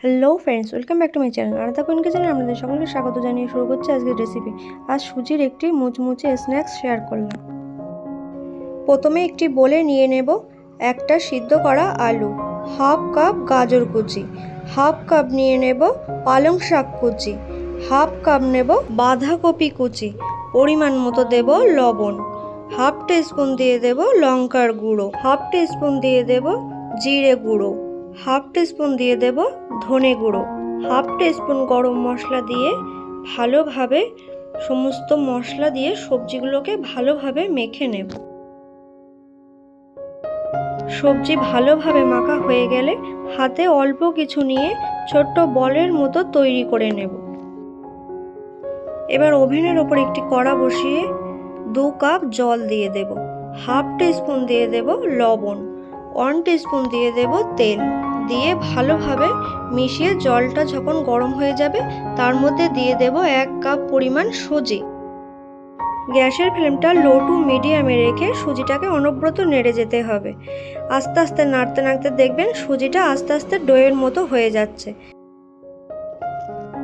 Hello friends, welcome back to my channel. Aradhya queen কিচেনে আপনাদের সকলকে স্বাগত জানিয়ে শুরু করছি আজকের রেসিপি। আজ সুজির একটি মুচমুচে স্ন্যাক্স শেয়ার করলাম। প্রথমে একটি বোলে নিয়ে নেব একটা সিদ্ধ করা আলু, হাফ কাপ গাজর কুচি, হাফ কাপ নিয়ে নেব পালং শাক কুচি, হাফ কাপ নেব বাঁধাকপি কুচি, পরিমাণ মতো দেব লবণ, হাফ টিস্পুন দিয়ে দেব লঙ্কার গুঁড়ো, হাফ টিস্পুন দিয়ে দেব জিরে গুঁড়ো, হাফ টিস্পুন দিয়ে দেব ধনে গুঁড়ো, হাফ টিস্পুন গরম মশলা দিয়ে ভালোভাবে সমস্ত মশলা দিয়ে সবজিগুলোকে ভালোভাবে মেখে নেব। সবজি ভালোভাবে মাখা হয়ে গেলে হাতে অল্প কিছু নিয়ে ছোট্ট বলের মতো তৈরি করে নেব। এবার ওভেনের ওপর একটি কড়া বসিয়ে 2 কাপ জল দিয়ে দেব, হাফ টিস্পুন দিয়ে দেব লবণ, 1 টিস্পুন দিয়ে দেব তেল, দিয়ে ভালোভাবে মিশিয়ে জলটা যখন গরম হয়ে যাবে তার মধ্যে দিয়ে দেব 1 কাপ পরিমাণ সুজি। গ্যাসের ফ্লেমটা লো টু মিডিয়ামে রেখে সুজিটাকে অনবরত নেড়ে যেতে হবে। আস্তে আস্তে নাড়তে নাড়তে দেখবেন সুজিটা আস্তে আস্তে ডোয়ের মতো হয়ে যাচ্ছে,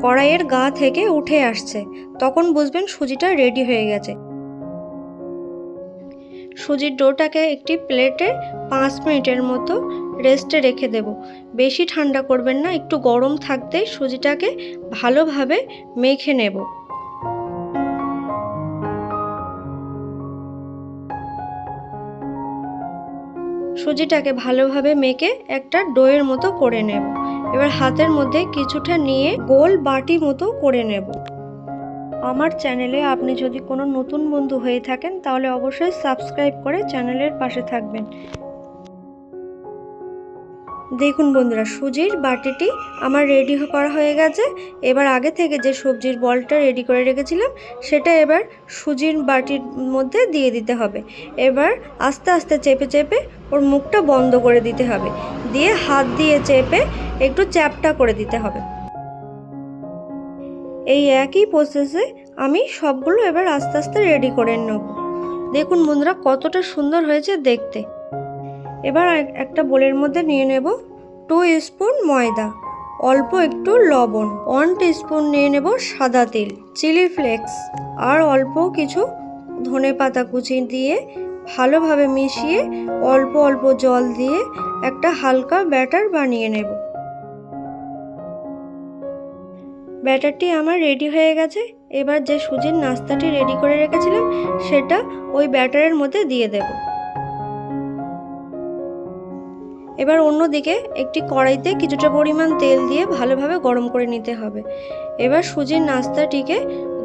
কড়াইয়ের গা থেকে উঠে আসছে, তখন বুঝবেন সুজিটা রেডি হয়ে গেছে। সুজির ডোটাকে একটি প্লেটে 5 মিনিটের মতো রেস্টে রেখে দেব। বেশি ঠান্ডা করবেন না, একটু গরম থাকতেই সুজিটাকে ভালোভাবে মেখে নেব। সুজিটাকে ভালোভাবে মেখে একটা ডোয়ের মতো করে নেব। এবার হাতের মধ্যে কিছুটা নিয়ে গোল বাটি মতো করে নেব। আমার চ্যানেলে আপনি যদি কোনো নতুন বন্ধু হয়ে থাকেন তাহলে অবশ্যই সাবস্ক্রাইব করে চ্যানেলের পাশে থাকবেন। দেখুন বন্ধুরা, সুজির বাটিটি আমার রেডি করা হয়ে গেছে। এবার আগে থেকে যে সবজির বলটা রেডি করে রেখেছিলাম সেটা এবার সুজির বাটির মধ্যে দিয়ে দিতে হবে। এবার আস্তে আস্তে চেপে চেপে ওর মুখটা বন্ধ করে দিতে হবে, দিয়ে হাত দিয়ে চেপে একটু চ্যাপটা করে দিতে হবে। এই একই প্রসেসে আমি সবগুলো এবার আস্তে আস্তে রেডি করে নেব। দেখুন বন্ধুরা কতটা সুন্দর হয়েছে দেখতে। এবার একটা বোলের মধ্যে নিয়ে নেব 2 স্পুন ময়দা, অল্প একটু লবণ, 1 টিস্পুন নিয়ে নেব সাদা তিল, চিলি ফ্লেক্স আর অল্প কিছু ধনেপাতা কুচি দিয়ে ভালোভাবে মিশিয়ে অল্প অল্প জল দিয়ে একটা হালকা ব্যাটার বানিয়ে নেব। ব্যাটারটি আমার রেডি হয়ে গেছে। এবার যে সুজির নাস্তাটি রেডি করে রেখেছিলাম সেটা ওই ব্যাটারের মধ্যে দিয়ে দেব। এবার অন্যদিকে একটি কড়াইতে কিছুটা পরিমাণ তেল দিয়ে ভালোভাবে গরম করে নিতে হবে। এবার সুজির নাস্তাটিকে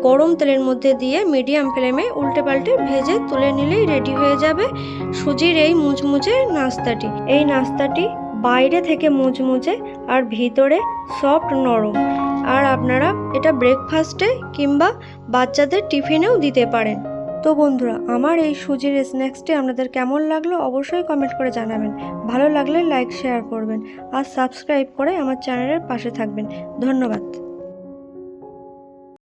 গরম তেলের মধ্যে দিয়ে মিডিয়াম ফ্লেমে উল্টে পাল্টে ভেজে তুলে নিলেই রেডি হয়ে যাবে সুজির এই মুচমুচে নাস্তাটি। এই নাস্তাটি বাইরে থেকে মুচমুচে আর ভিতরে সফট নরম, আর আপনারা এটা ব্রেকফাস্টে কিংবা বাচ্চাদের টিফিনেও দিতে পারেন। তো বন্ধুরা, আমার এই সুজির স্ন্যাক্সটি আপনাদের কেমন লাগলো অবশ্যই কমেন্ট করে জানাবেন। ভালো লাগলে লাইক শেয়ার করবেন আর সাবস্ক্রাইব করে আমার চ্যানেলের পাশে থাকবেন। ধন্যবাদ।